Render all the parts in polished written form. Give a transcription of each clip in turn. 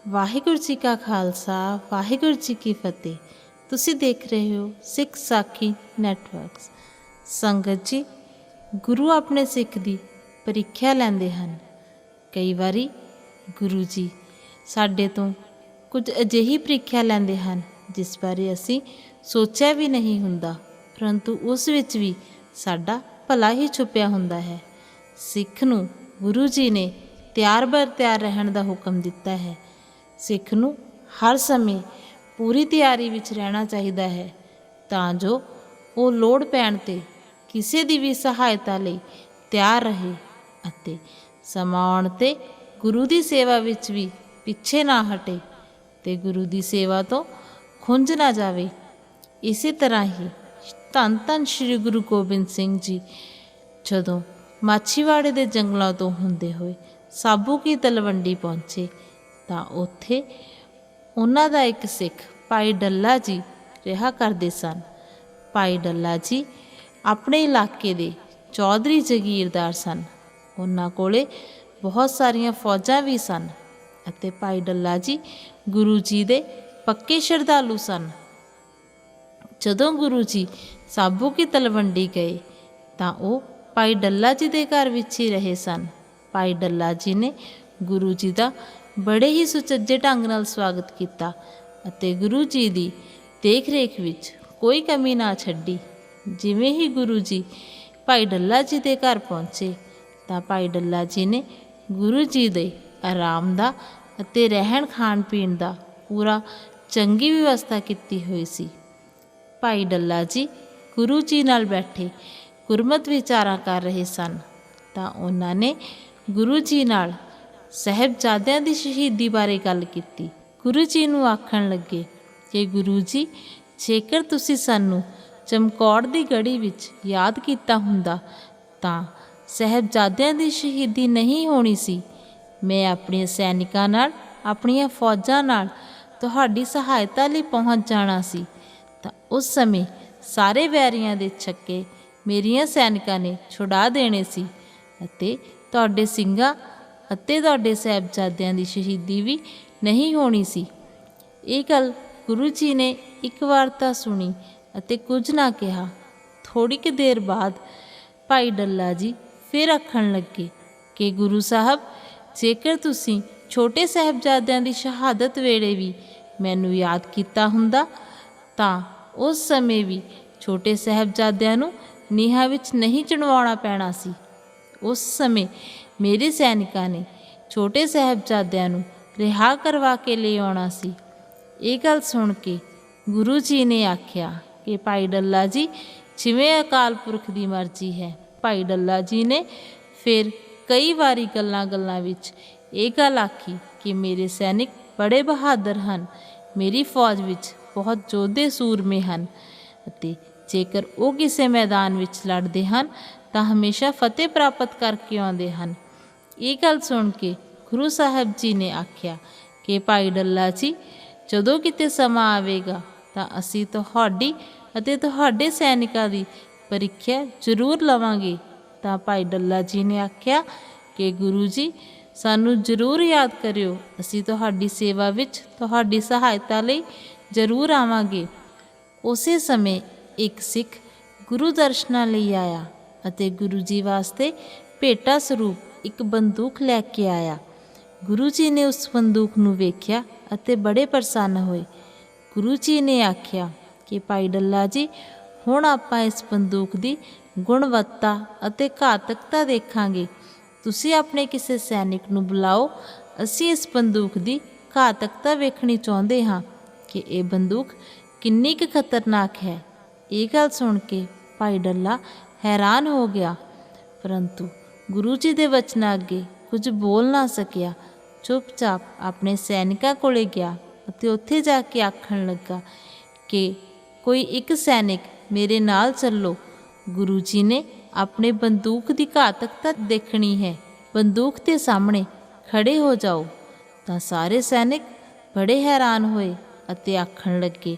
ਵਾਹਿਗੁਰੂ ਜੀ ਕਾ ਖਾਲਸਾ ਵਾਹਿਗੁਰੂ ਜੀ ਕੀ ਫਤਿਹ। ਤੁਸੀਂ ਦੇਖ ਰਹੇ ਹੋ ਸਿੱਖ ਸਾਖੀ ਨੈਟਵਰਕਸ। ਸੰਗਤ ਜੀ, ਗੁਰੂ ਆਪਣੇ ਸਿੱਖ ਦੀ ਪ੍ਰੀਖਿਆ ਲੈਂਦੇ ਹਨ। ਕਈ ਵਾਰੀ ਗੁਰੂ ਜੀ ਸਾਡੇ ਤੋਂ ਕੁਝ ਅਜਿਹੀ ਪ੍ਰੀਖਿਆ ਲੈਂਦੇ ਹਨ ਜਿਸ ਬਾਰੇ ਅਸੀਂ ਸੋਚਿਆ ਵੀ ਨਹੀਂ ਹੁੰਦਾ, ਪਰੰਤੂ ਉਸ ਵਿੱਚ ਵੀ ਸਾਡਾ ਭਲਾ ਹੀ ਛੁਪਿਆ ਹੁੰਦਾ ਹੈ। ਸਿੱਖ ਨੂੰ ਗੁਰੂ ਜੀ ਨੇ ਤਿਆਰ ਬਰ ਤਿਆਰ ਰਹਿਣ ਦਾ ਹੁਕਮ ਦਿੱਤਾ ਹੈ। ਸਿੱਖ ਨੂੰ ਹਰ ਸਮੇਂ ਪੂਰੀ ਤਿਆਰੀ ਵਿੱਚ ਰਹਿਣਾ ਚਾਹੀਦਾ ਹੈ ਤਾਂ ਜੋ ਉਹ ਲੋੜ ਪੈਣ 'ਤੇ ਕਿਸੇ ਦੀ ਵੀ ਸਹਾਇਤਾ ਲਈ ਤਿਆਰ ਰਹੇ ਅਤੇ ਸਮਾਂ ਆਉਣ 'ਤੇ ਗੁਰੂ ਦੀ ਸੇਵਾ ਵਿੱਚ ਵੀ ਪਿੱਛੇ ਨਾ ਹਟੇ ਅਤੇ ਗੁਰੂ ਦੀ ਸੇਵਾ ਤੋਂ ਖੁੰਝ ਨਾ ਜਾਵੇ। ਇਸੇ ਤਰ੍ਹਾਂ ਹੀ ਧੰਨ ਧੰਨ ਸ਼੍ਰੀ ਗੁਰੂ ਗੋਬਿੰਦ ਸਿੰਘ ਜੀ ਜਦੋਂ ਮਾਛੀਵਾੜੇ ਦੇ ਜੰਗਲਾਂ ਤੋਂ ਹੁੰਦੇ ਹੋਏ ਸਾਬੂ ਕੀ ਤਲਵੰਡੀ ਪਹੁੰਚੇ ਤਾਂ ਉੱਥੇ ਉਹਨਾਂ ਦਾ ਇੱਕ ਸਿੱਖ ਭਾਈ ਡੱਲਾ ਜੀ ਰਿਹਾ ਕਰਦੇ ਸਨ। ਭਾਈ ਡੱਲਾ ਜੀ ਆਪਣੇ ਇਲਾਕੇ ਦੇ ਚੌਧਰੀ ਜਗੀਰਦਾਰ ਸਨ। ਉਹਨਾਂ ਕੋਲੇ ਬਹੁਤ ਸਾਰੀਆਂ ਫੌਜਾਂ ਵੀ ਸਨ ਅਤੇ ਭਾਈ ਡੱਲਾ ਜੀ ਗੁਰੂ ਜੀ ਦੇ ਪੱਕੇ ਸ਼ਰਧਾਲੂ ਸਨ। ਜਦੋਂ ਗੁਰੂ ਜੀ ਸਾਬੂ ਕੀ ਤਲਵੰਡੀ ਗਏ ਤਾਂ ਉਹ ਭਾਈ ਡੱਲਾ ਜੀ ਦੇ ਘਰ ਵਿੱਚ ਹੀ ਰਹੇ ਸਨ। ਭਾਈ ਡੱਲਾ ਜੀ ਨੇ ਗੁਰੂ ਜੀ ਦਾ ਬੜੇ ਹੀ ਸੁਚੱਜੇ ਢੰਗ ਨਾਲ ਸਵਾਗਤ ਕੀਤਾ ਅਤੇ ਗੁਰੂ ਜੀ ਦੀ ਦੇਖ ਰੇਖ ਵਿੱਚ ਕੋਈ ਕਮੀ ਨਾ ਛੱਡੀ। ਜਿਵੇਂ ਹੀ ਗੁਰੂ ਜੀ ਭਾਈ ਡੱਲਾ ਜੀ ਦੇ ਘਰ ਪਹੁੰਚੇ ਤਾਂ ਭਾਈ ਡੱਲਾ ਜੀ ਨੇ ਗੁਰੂ ਜੀ ਦੇ ਆਰਾਮ ਦਾ ਅਤੇ ਰਹਿਣ ਖਾਣ ਪੀਣ ਦਾ ਪੂਰਾ ਚੰਗੀ ਵਿਵਸਥਾ ਕੀਤੀ ਹੋਈ ਸੀ। ਭਾਈ ਡੱਲਾ ਜੀ ਗੁਰੂ ਜੀ ਨਾਲ ਬੈਠੇ ਗੁਰਮਤਿ ਵਿਚਾਰਾਂ ਕਰ ਰਹੇ ਸਨ ਤਾਂ ਉਹਨਾਂ ਨੇ ਗੁਰੂ ਜੀ ਨਾਲ ਸਾਹਿਬਜ਼ਾਦਿਆਂ ਦੀ ਸ਼ਹੀਦੀ ਬਾਰੇ ਗੱਲ ਕੀਤੀ। ਗੁਰੂ ਜੀ ਨੂੰ ਆਖਣ ਲੱਗੇ ਕਿ ਗੁਰੂ ਜੀ, ਜੇਕਰ ਤੁਸੀਂ ਸਾਨੂੰ ਚਮਕੌਰ ਦੀ ਗੜੀ ਵਿੱਚ ਯਾਦ ਕੀਤਾ ਹੁੰਦਾ ਤਾਂ ਸਾਹਿਬਜ਼ਾਦਿਆਂ ਦੀ ਸ਼ਹੀਦੀ ਨਹੀਂ ਹੋਣੀ ਸੀ। ਮੈਂ ਆਪਣੇ ਸੈਨਿਕਾਂ ਨਾਲ, ਆਪਣੀਆਂ ਫੌਜਾਂ ਨਾਲ ਤੁਹਾਡੀ ਸਹਾਇਤਾ ਲਈ ਪਹੁੰਚ ਜਾਣਾ ਸੀ ਤਾਂ ਉਸ ਸਮੇਂ ਸਾਰੇ ਵੈਰੀਆਂ ਦੇ ਛੱਕੇ ਮੇਰੀਆਂ ਸੈਨਿਕਾਂ ਨੇ ਛੁਡਾ ਦੇਣੇ ਸੀ ਅਤੇ ਤੁਹਾਡੇ ਸਿੰਘਾਂ ਅਤੇ ਤੁਹਾਡੇ ਸਾਹਿਬਜ਼ਾਦਿਆਂ ਦੀ ਸ਼ਹੀਦੀ ਵੀ ਨਹੀਂ ਹੋਣੀ ਸੀ। ਇਹ ਗੱਲ ਗੁਰੂ ਜੀ ਨੇ ਇੱਕ ਵਾਰ ਤਾਂ ਸੁਣੀ ਅਤੇ ਕੁਝ ਨਾ ਕਿਹਾ। ਥੋੜ੍ਹੀ ਕੁ ਦੇਰ ਬਾਅਦ ਭਾਈ ਡੱਲਾ ਜੀ ਫਿਰ ਆਖਣ ਲੱਗੇ ਕਿ ਗੁਰੂ ਸਾਹਿਬ, ਜੇਕਰ ਤੁਸੀਂ ਛੋਟੇ ਸਾਹਿਬਜ਼ਾਦਿਆਂ ਦੀ ਸ਼ਹਾਦਤ ਵੇਲੇ ਵੀ ਮੈਨੂੰ ਯਾਦ ਕੀਤਾ ਹੁੰਦਾ ਤਾਂ ਉਸ ਸਮੇਂ ਵੀ ਛੋਟੇ ਸਾਹਿਬਜ਼ਾਦਿਆਂ ਨੂੰ ਨੀਹਾਂ ਵਿੱਚ ਨਹੀਂ ਚਿਣਵਾਉਣਾ ਪੈਣਾ ਸੀ। ਉਸ ਸਮੇਂ ਮੇਰੇ ਸੈਨਿਕਾਂ ਨੇ ਛੋਟੇ ਸਾਹਿਬਜ਼ਾਦਿਆਂ ਨੂੰ ਰਿਹਾ ਕਰਵਾ ਕੇ ਲੈ ਆਉਣਾ ਸੀ। ਇਹ ਗੱਲ ਸੁਣ ਕੇ ਗੁਰੂ ਜੀ ਨੇ ਆਖਿਆ ਕਿ ਭਾਈ ਡੱਲਾ ਜੀ, ਜਿਵੇਂ ਅਕਾਲ ਪੁਰਖ ਦੀ ਮਰਜ਼ੀ ਹੈ। ਭਾਈ ਡੱਲਾ ਜੀ ਨੇ ਫਿਰ ਕਈ ਵਾਰੀ ਗੱਲਾਂ ਵਿੱਚ ਇਹ ਗੱਲ ਆਖੀ ਕਿ ਮੇਰੇ ਸੈਨਿਕ ਬੜੇ ਬਹਾਦਰ ਹਨ, ਮੇਰੀ ਫੌਜ ਵਿੱਚ ਬਹੁਤ ਯੋਧੇ ਸੂਰਮੇ ਹਨ ਅਤੇ ਜੇਕਰ ਉਹ ਕਿਸੇ ਮੈਦਾਨ ਵਿੱਚ ਲੜਦੇ ਹਨ ਤਾਂ ਹਮੇਸ਼ਾ ਫਤਿਹ ਪ੍ਰਾਪਤ ਕਰਕੇ ਆਉਂਦੇ ਹਨ। ਇਹ ਗੱਲ ਸੁਣ ਕੇ ਗੁਰੂ ਸਾਹਿਬ ਜੀ ਨੇ ਆਖਿਆ ਕਿ ਭਾਈ ਡੱਲਾ ਜੀ, ਜਦੋਂ ਕਿਤੇ ਸਮਾਂ ਆਵੇਗਾ ਤਾਂ ਅਸੀਂ ਤੁਹਾਡੀ ਅਤੇ ਤੁਹਾਡੇ ਸੈਨਿਕਾਂ ਦੀ ਪ੍ਰੀਖਿਆ ਜ਼ਰੂਰ ਲਵਾਂਗੇ। ਤਾਂ ਭਾਈ ਡੱਲਾ ਜੀ ਨੇ ਆਖਿਆ ਕਿ ਗੁਰੂ ਜੀ, ਸਾਨੂੰ ਜ਼ਰੂਰ ਯਾਦ ਕਰਿਓ, ਅਸੀਂ ਤੁਹਾਡੀ ਸੇਵਾ ਵਿੱਚ ਤੁਹਾਡੀ ਸਹਾਇਤਾ ਲਈ ਜ਼ਰੂਰ ਆਵਾਂਗੇ। ਉਸੇ ਸਮੇਂ ਇੱਕ ਸਿੱਖ ਗੁਰੂ ਦਰਸ਼ਨਾਂ ਲਈ ਆਇਆ ਅਤੇ ਗੁਰੂ ਜੀ ਵਾਸਤੇ ਭੇਟਾ ਸਰੂਪ ਇੱਕ ਬੰਦੂਕ ਲੈ ਕੇ ਆਇਆ। ਗੁਰੂ ਜੀ ਨੇ ਉਸ ਬੰਦੂਕ ਨੂੰ ਵੇਖਿਆ ਅਤੇ ਬੜੇ ਪ੍ਰਸੰਨ ਹੋਏ। ਗੁਰੂ ਜੀ ਨੇ ਆਖਿਆ ਕਿ ਭਾਈ ਡੱਲਾ ਜੀ, ਹੁਣ ਆਪਾਂ ਇਸ ਬੰਦੂਕ ਦੀ ਗੁਣਵੱਤਾ ਅਤੇ ਘਾਤਕਤਾ ਦੇਖਾਂਗੇ। ਤੁਸੀਂ ਆਪਣੇ ਕਿਸੇ ਸੈਨਿਕ ਨੂੰ ਬੁਲਾਓ, ਅਸੀਂ ਇਸ ਬੰਦੂਕ ਦੀ ਘਾਤਕਤਾ ਵੇਖਣੀ ਚਾਹੁੰਦੇ ਹਾਂ ਕਿ ਇਹ ਬੰਦੂਕ ਕਿੰਨੀ ਕੁ ਖਤਰਨਾਕ ਹੈ। ਇਹ ਗੱਲ ਸੁਣ ਕੇ ਭਾਈ ਡੱਲਾ ਹੈਰਾਨ ਹੋ ਗਿਆ, ਪਰੰਤੂ ਗੁਰੂ ਜੀ ਦੇ ਵਚਨਾਂ ਅੱਗੇ ਕੁਝ ਬੋਲ ਨਾ ਸਕਿਆ। ਚੁੱਪਚਾਪ ਆਪਣੇ ਸੈਨਿਕਾਂ ਕੋਲੇ ਗਿਆ ਅਤੇ ਉੱਥੇ ਜਾ ਕੇ ਆਖਣ ਲੱਗਾ ਕਿ ਕੋਈ ਇੱਕ ਸੈਨਿਕ ਮੇਰੇ ਨਾਲ ਚੱਲੋ। ਗੁਰੂ ਜੀ ਨੇ ਆਪਣੇ ਬੰਦੂਕ ਦੀ ਘਾਤਕਤਾ ਦੇਖਣੀ ਹੈ, ਬੰਦੂਕ ਦੇ ਸਾਹਮਣੇ ਖੜੇ ਹੋ ਜਾਓ। ਤਾਂ ਸਾਰੇ ਸੈਨਿਕ ਬੜੇ ਹੈਰਾਨ ਹੋਏ ਅਤੇ ਆਖਣ ਲੱਗੇ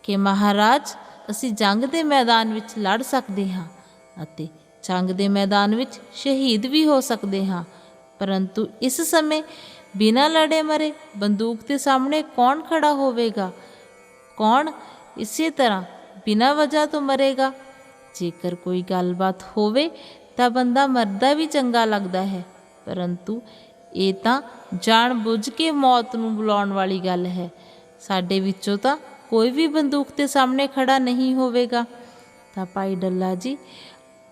ਕਿ ਮਹਾਰਾਜ, ਅਸੀਂ ਜੰਗ ਦੇ ਮੈਦਾਨ ਵਿੱਚ ਲੜ ਸਕਦੇ ਹਾਂ ਅਤੇ ਜੰਗ ਦੇ ਮੈਦਾਨ ਵਿੱਚ ਸ਼ਹੀਦ ਵੀ ਹੋ ਸਕਦੇ ਹਾਂ, ਪਰੰਤੂ ਇਸ ਸਮੇਂ बिना लड़े मरे बंदूक के सामने कौन खड़ा होवेगा? कौन इसी तरह बिना वजह तो मरेगा? जेकर कोई गलबात होवे तां बंदा मरदा भी चंगा लगदा है, परंतु ये तां जान बुझ के मौत नूं बुलाउण वाली गल है। साडे विचों तां कोई भी बंदूक के सामने खड़ा नहीं होवेगा। तां भाई डल्ला जी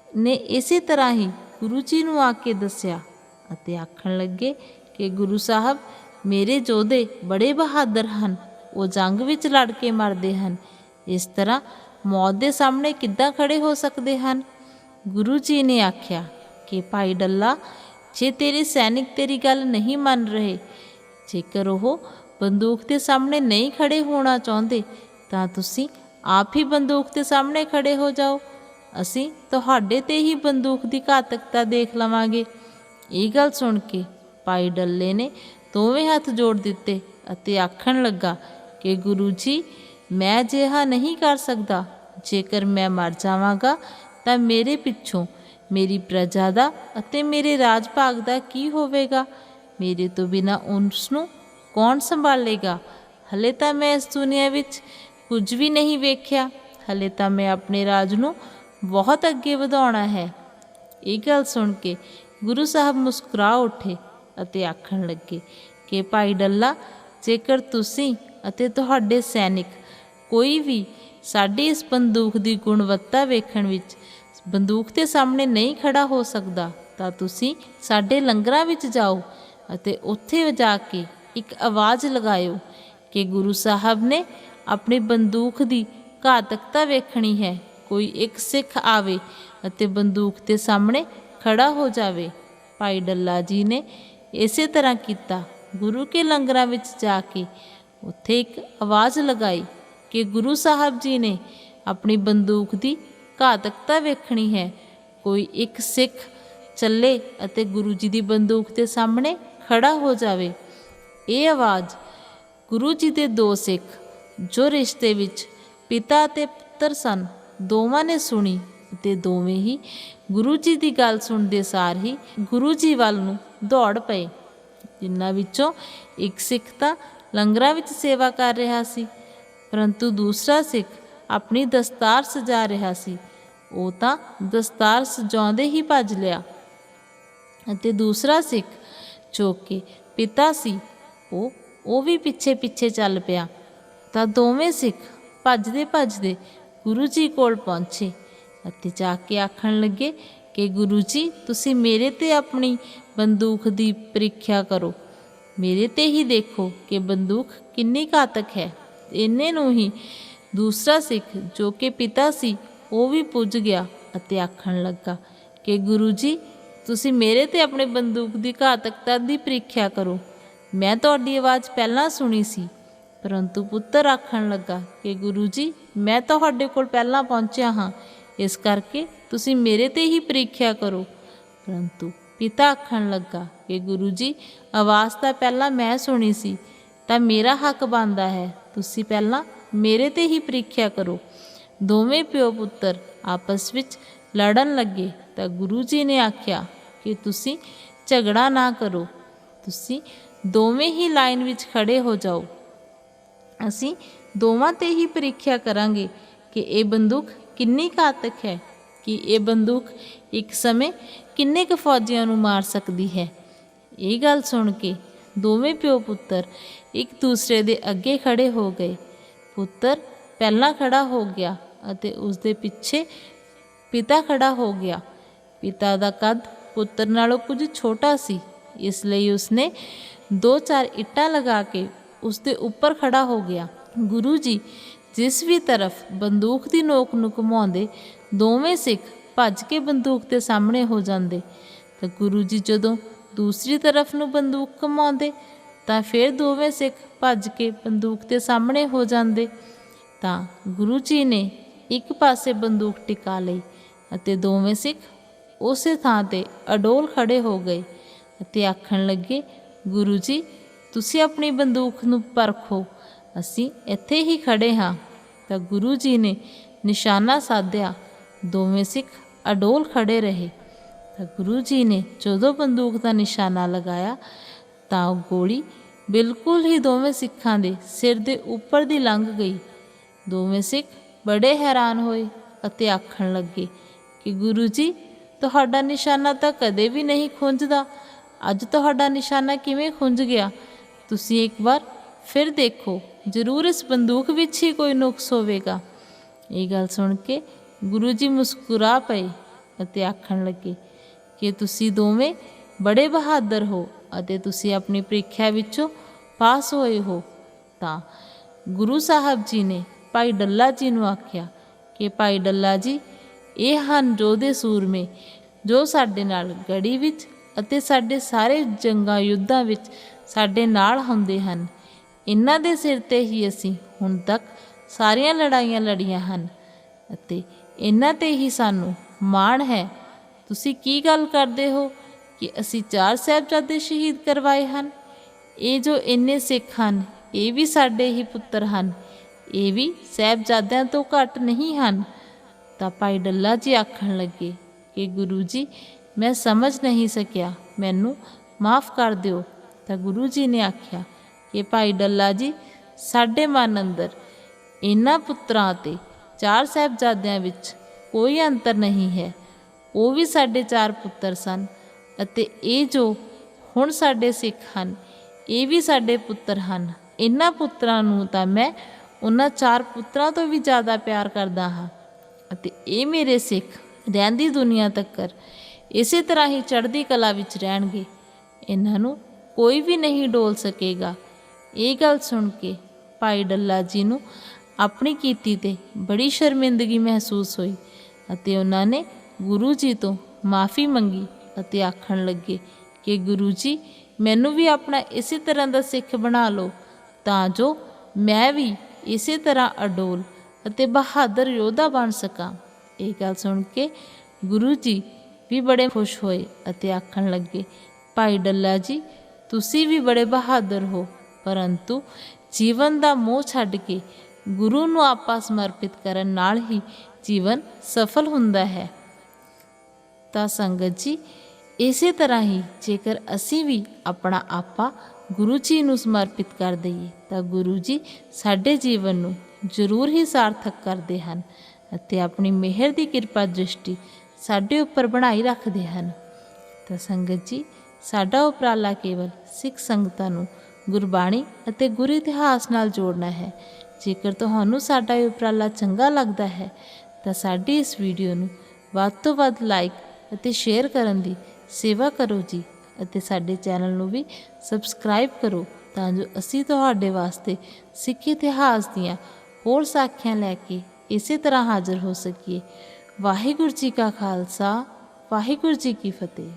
ने इसी तरह ही गुरु जी नूं आके दस्सिया अते आखण लगे कि गुरु साहब मेरे जोधे बड़े बहादुर हैं, वो जंग विच लड़ के मरदे हैं, इस तरह मौत के सामने किद्दां खड़े हो सकते हैं? गुरु जी ने आख्या कि भाई डल्ला जे तेरे सैनिक तेरी गल नहीं मन रहे, जेकर वो बंदूक के सामने नहीं खड़े होना चाहते तां तुसीं आप ही बंदूक के सामने खड़े हो जाओ, असीं तुहाडे ते ही बंदूक की घातकता देख लवांगे। ये गल सुन के भाई डल्ले ने दोवें हथ जोड़ दिते अते आखण लगा कि गुरु जी मैं अजिहा नहीं कर सकता, जेकर मैं मर जावांगा तां मेरे पिछों मेरी प्रजा दा अते मेरे राज भाग दा की होवेगा? मेरे तो बिना उसनूं कौन संभालेगा? हले तां मैं इस दुनिया विच कुछ भी नहीं वेख्या, हले तां मैं अपने राज नूं बहुत अगे वधाउणा है। ये गल सुन के गुरु साहब मुस्कुरा उठे अते आखण लगे कि भाई डल्ला जेकर तुसीं अते तुहाडे सैनिक कोई भी साडी इस बंदूक की गुणवत्ता वेखण विच बंदूक के सामने नहीं खड़ा हो सकता तां तुसीं साडे लंगरां विच जाओ अते उत्थे जाके एक आवाज़ लगाओ कि गुरु साहब ने अपनी बंदूक की घातकता वेखणी है, कोई एक सिख आवे अते बंदूक के सामने खड़ा हो जावे। भाई डल्ला जी ने इसे तरह किया। गुरु के लंगरां विच जाके उत्थे एक आवाज़ लगाई कि गुरु साहब जी ने अपनी बंदूक की घातकता वेखणी है, कोई एक सिख चले अते गुरु जी की बंदूक के सामने खड़ा हो जावे। ये आवाज़ गुरु जी के दो सिख जो रिश्ते विच पिता ते पुत्र सन दोवां ने सुनी ते दोवें ही गुरु जी की गल सुनते सार ही गुरु जी वाल नूं दौड़ पे, जिन्हां विचों एक सिख तां लंगरां विच सेवा कर रहा सी, परंतु दूसरा सिख अपनी दस्तार सजा रहा सी। वो तां दस्तार सजाउंदे ही भज लिया अते दूसरा सिख जो कि पिता सी वो भी पिछे पिछे चल पिया। तां दोवें सिख भजदे भजदे गुरु जी कोल पहुँचे अते जाके आखण लगे कि गुरु जी तुसी मेरे ते अपनी बंदूक की परीक्षा करो, मेरे ते ही देखो कि बंदूक कितनी घातक है। इन्ने नूं ही दूसरा सिख जो कि पिता सी वो भी पुज गया अते आखण लगा कि गुरु जी तुसी मेरे ते अपने बंदूक की घातकता की परीक्षा करो, मैं तुहाडी आवाज़ पहलां सुनी सी। परंतु पुत्र आखण लगा कि गुरु जी मैं तुहाडे कोल पहलां पहुँचा हाँ, इस करके तुसी मेरे ते ही परीक्षा करो। परंतु पिता आखण लगा कि गुरु जी आवाज़ तो पहलां मैं सुनी सी, तां मेरा हक बनदा है तुसी पहलां मेरे ते ही परीक्षा करो। दोवें प्यो पुत्र आपस विच लड़न लगे तां गुरु जी ने आख्या कि तुसी झगड़ा ना करो, तुसी दोवें ही लाइन विच खड़े हो जाओ, असीं दोवां ते ही परीक्षा करांगे कि ये बंदूक कितनी घातक है, कि ये बंदूक एक समय किन्ने क फौजियां नूं मार सकती है। ये गल सुन के दोवें प्यो पुत्र एक दूसरे दे अगे खड़े हो गए। पुत्र पहला खड़ा हो गया अते उसदे पिछे पिता खड़ा हो गया। पिता दा कद पुत्र नालों कुछ छोटा सी, इसलिए उसने 2-4 इट्टां लगा के उसके ऊपर खड़ा हो गया। गुरु जी जिस भी तरफ बंदूक की नोक नूं घुमाउंदे दोवें सिख भज के बंदूक के सामने हो जाते। तो गुरु जी जदों दूसरी तरफ नूं बंदूक घुमाउंदे तां फिर दोवें सिख भज के बंदूक के सामने हो जाते। तां गुरु जी ने एक पासे बंदूक टिका लई अते दोवें सिख उस थां ते अडोल खड़े हो गए अते आखण लगे गुरु जी तुसी अपनी बंदूक नूं परखो, असीं इत्थे ही खड़े हाँ। तां गुरु जी ने निशाना साधिया, दोवें सिख अडोल खड़े रहे। तां गुरु जी ने जदों बंदूक का निशाना लगाया ਤਾਂ ਉਹ ਗੋਲੀ ਬਿਲਕੁਲ ਹੀ ਦੋਵੇਂ ਸਿੱਖਾਂ ਦੇ ਸਿਰ ਦੇ ਉੱਪਰ ਦੀ ਲੰਘ ਗਈ। ਦੋਵੇਂ ਸਿੱਖ ਬੜੇ ਹੈਰਾਨ ਹੋਏ ਅਤੇ ਆਖਣ ਲੱਗੇ ਕਿ ਗੁਰੂ ਜੀ, ਤੁਹਾਡਾ ਨਿਸ਼ਾਨਾ ਤਾਂ ਕਦੇ ਵੀ ਨਹੀਂ ਖੁੰਝਦਾ, ਅੱਜ ਤੁਹਾਡਾ ਨਿਸ਼ਾਨਾ ਕਿਵੇਂ ਖੁੰਝ ਗਿਆ? ਤੁਸੀਂ ਇੱਕ ਵਾਰ ਫਿਰ ਦੇਖੋ, ਜ਼ਰੂਰ ਇਸ ਬੰਦੂਕ ਵਿੱਚ ਹੀ ਕੋਈ ਨੁਕਸ ਹੋਵੇਗਾ। ਇਹ ਗੱਲ ਸੁਣ ਕੇ ਗੁਰੂ ਜੀ ਮੁਸਕਰਾ ਪਏ ਅਤੇ ਆਖਣ ਲੱਗੇ ਕਿ ਤੁਸੀਂ ਦੋਵੇਂ ਬੜੇ ਬਹਾਦਰ ਹੋ ਅਤੇ ਤੁਸੀਂ ਆਪਣੀ ਪ੍ਰੀਖਿਆ ਵਿੱਚੋਂ ਪਾਸ ਹੋਏ ਹੋ। ਤਾਂ ਗੁਰੂ ਸਾਹਿਬ ਜੀ ਨੇ ਭਾਈ ਡੱਲਾ ਜੀ ਨੂੰ ਆਖਿਆ ਕਿ ਭਾਈ ਡੱਲਾ ਜੀ, ਇਹ ਹਨ ਯੋਧੇ ਸੂਰਮੇ ਜੋ ਸਾਡੇ ਨਾਲ ਗੜੀ ਵਿੱਚ ਅਤੇ ਸਾਡੇ ਸਾਰੇ ਜੰਗਾਂ ਯੁੱਧਾਂ ਵਿੱਚ ਸਾਡੇ ਨਾਲ ਹੁੰਦੇ ਹਨ। ਇਹਨਾਂ ਦੇ ਸਿਰ 'ਤੇ ਹੀ ਅਸੀਂ ਹੁਣ ਤੱਕ ਸਾਰੀਆਂ ਲੜਾਈਆਂ ਲੜੀਆਂ ਹਨ ਅਤੇ ਇਹਨਾਂ 'ਤੇ ਹੀ ਸਾਨੂੰ ਮਾਣ ਹੈ। ਤੁਸੀਂ ਕੀ ਗੱਲ ਕਰਦੇ ਹੋ ਕਿ ਅਸੀਂ 4 ਸਾਹਿਬਜ਼ਾਦੇ ਸ਼ਹੀਦ ਕਰਵਾਏ ਹਨ? ਇਹ ਜੋ ਇੰਨੇ ਸਿੱਖ ਹਨ, ਇਹ ਵੀ ਸਾਡੇ ਹੀ ਪੁੱਤਰ ਹਨ, ਇਹ ਵੀ ਸਾਹਿਬਜ਼ਾਦਿਆਂ ਤੋਂ ਘੱਟ ਨਹੀਂ ਹਨ। ਤਾਂ ਭਾਈ ਡੱਲਾ ਜੀ ਆਖਣ ਲੱਗੇ ਕਿ ਗੁਰੂ ਜੀ, ਮੈਂ ਸਮਝ ਨਹੀਂ ਸਕਿਆ, ਮੈਨੂੰ ਮਾफ़ ਕਰ ਦਿਓ। ਤਾਂ ਗੁਰੂ ਜੀ ਨੇ ਆਖਿਆ ਕਿ ਭਾਈ ਡੱਲਾ ਜੀ, ਸਾਡੇ ਮਨ ਅੰਦਰ ਇਹਨਾਂ ਪੁੱਤਰਾਂ ਅਤੇ 4 ਸਾਹਿਬਜ਼ਾਦਿਆਂ ਵਿੱਚ ਕੋਈ ਅੰਤਰ ਨਹੀਂ ਹੈ। ਉਹ ਵੀ ਸਾਡੇ 4 ਪੁੱਤਰ ਸਨ ਅਤੇ ਇਹ ਜੋ ਹੁਣ ਸਾਡੇ ਸਿੱਖ ਹਨ, ਇਹ ਵੀ ਸਾਡੇ ਪੁੱਤਰ ਹਨ। ਇਹਨਾਂ ਪੁੱਤਰਾਂ ਨੂੰ ਤਾਂ ਮੈਂ ਉਹਨਾਂ 4 ਪੁੱਤਰਾਂ ਤੋਂ ਵੀ ਜ਼ਿਆਦਾ ਪਿਆਰ ਕਰਦਾ ਹਾਂ ਅਤੇ ਇਹ ਮੇਰੇ ਸਿੱਖ ਰਹਿੰਦੀ ਦੁਨੀਆ ਤੱਕਰ ਇਸੇ ਤਰ੍ਹਾਂ ਹੀ ਚੜ੍ਹਦੀ ਕਲਾ ਵਿੱਚ ਰਹਿਣਗੇ। ਇਹਨਾਂ ਨੂੰ ਕੋਈ ਵੀ ਨਹੀਂ ਡੋਲ ਸਕੇਗਾ। ਇਹ ਗੱਲ ਸੁਣ ਕੇ ਭਾਈ ਡੱਲਾ ਜੀ ਨੂੰ ਆਪਣੀ ਕੀਤੀ 'ਤੇ ਬੜੀ ਸ਼ਰਮਿੰਦਗੀ ਮਹਿਸੂਸ ਹੋਈ ਅਤੇ ਉਹਨਾਂ ਨੇ ਗੁਰੂ ਜੀ ਤੋਂ ਮਾफ़ੀ ਮੰਗੀ ਅਤੇ ਆਖਣ ਲੱਗੇ ਕਿ ਗੁਰੂ ਜੀ, ਮੈਨੂੰ ਵੀ ਆਪਣਾ ਇਸੇ ਤਰ੍ਹਾਂ ਦਾ ਸਿੱਖ ਬਣਾ ਲਓ ਤਾਂ ਜੋ ਮੈਂ ਵੀ ਇਸੇ ਤਰ੍ਹਾਂ ਅਡੋਲ ਅਤੇ ਬਹਾਦਰ ਯੋਧਾ ਬਣ ਸਕਾਂ। ਇਹ ਗੱਲ ਸੁਣ ਕੇ ਗੁਰੂ ਜੀ ਵੀ ਬੜੇ ਖੁਸ਼ ਹੋਏ ਅਤੇ ਆਖਣ ਲੱਗੇ, ਭਾਈ ਡੱਲਾ ਜੀ, ਤੁਸੀਂ ਵੀ ਬੜੇ ਬਹਾਦਰ ਹੋ, ਪਰੰਤੂ ਜੀਵਨ ਦਾ ਮੋਹ ਛੱਡ ਕੇ ਗੁਰੂ ਨੂੰ ਆਪਾ ਸਮਰਪਿਤ ਕਰਨ ਨਾਲ ਹੀ ਜੀਵਨ ਸਫਲ ਹੁੰਦਾ ਹੈ। ਤਾਂ ਸੰਗਤ ਜੀ, ਇਸੇ ਤਰ੍ਹਾਂ ਹੀ ਜੇਕਰ ਅਸੀਂ ਵੀ ਆਪਣਾ ਆਪਾ ਗੁਰੂ ਜੀ ਨੂੰ ਸਮਰਪਿਤ ਕਰ ਦਈਏ ਤਾਂ ਗੁਰੂ ਜੀ ਸਾਡੇ ਜੀਵਨ ਨੂੰ ਜ਼ਰੂਰ ਹੀ ਸਾਰਥਕ ਕਰਦੇ ਹਨ ਅਤੇ ਆਪਣੀ ਮਿਹਰ ਦੀ ਕਿਰਪਾ ਦ੍ਰਿਸ਼ਟੀ ਸਾਡੇ ਉੱਪਰ ਬਣਾਈ ਰੱਖਦੇ ਹਨ। ਤਾਂ ਸੰਗਤ ਜੀ, ਸਾਡਾ ਉਪਰਾਲਾ ਕੇਵਲ ਸਿੱਖ ਸੰਗਤਾਂ ਨੂੰ ਗੁਰਬਾਣੀ ਅਤੇ ਗੁਰੂ ਇਤਿਹਾਸ ਨਾਲ ਜੋੜਨਾ ਹੈ। ਜੇਕਰ ਤੁਹਾਨੂੰ ਸਾਡਾ ਇਹ ਉਪਰਾਲਾ ਚੰਗਾ ਲੱਗਦਾ ਹੈ ਤਾਂ ਸਾਡੀ ਇਸ ਵੀਡੀਓ ਨੂੰ ਵੱਧ ਤੋਂ ਵੱਧ ਲਾਈਕ ਅਤੇ ਸ਼ੇਅਰ ਕਰਨ ਦੀ ਸੇਵਾ ਕਰੋ ਜੀ ਅਤੇ ਸਾਡੇ ਚੈਨਲ ਨੂੰ ਵੀ ਸਬਸਕ੍ਰਾਈਬ ਕਰੋ ਤਾਂ ਜੋ ਅਸੀਂ ਤੁਹਾਡੇ ਵਾਸਤੇ ਸਿੱਖ ਇਤਿਹਾਸ ਦੀਆਂ ਹੋਰ ਸਾਖੀਆਂ ਲੈ ਕੇ ਇਸੇ ਤਰ੍ਹਾਂ ਹਾਜ਼ਰ ਹੋ ਸਕੀਏ। ਵਾਹਿਗੁਰੂ ਜੀ ਕਾ ਖਾਲਸਾ, ਵਾਹਿਗੁਰੂ ਜੀ ਕੀ ਫਤਿਹ।